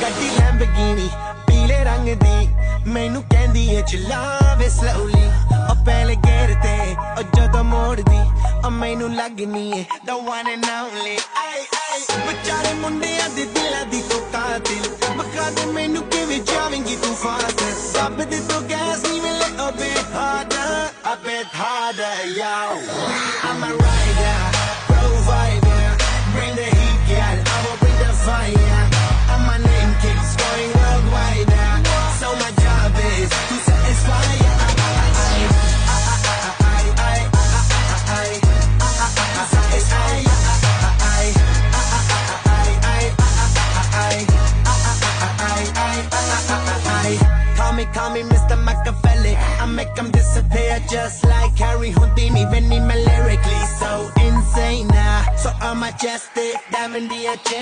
ਗੱਡੀ ਲੈਂਬਰਗਿਨੀ ਪੀਲੇ ਰੰਗ ਦੀ ਮੈਨੂੰ ਕਹਿੰਦੀ ਏ ਚਲਾਵੇ slowly ਉਹ ਪਹਿਲੇ ਗੇਰ ਤੇ ਉਹ ਜਦੋਂ ਮੋੜਦੀ ਉਹ ਮੈਨੂੰ ਲੱਗਨੀ ਏ the one and only ਆਏ ਆਏ ਵਿਚਾਰੇ ਮੁੰਡਿਆਂ ਦੇ ਦਿਲਾਂ ਦੀ ਤੂੰ ਕਾਤਿਲ ਬਖਾ ਦੇ ਮੈਨੂੰ ਕਿਵੇਂ ਜਾਵੇਂਗੀ ਤੂੰ ਫਾਸਟ ਸਭ ਦੇ ਤੋਂ ਗੈਸ ਨਹੀਂ ਮਿਲੇ a bit harder yo I'm a rider provider bring the heat girl I will bring the fire and my name keeps going worldwide so my job is to satisfy Call me Mr. Machiavelli I make them disappear just like Harry Houdini Benny me lyrically so insane now so I'm majestic, diamond the chain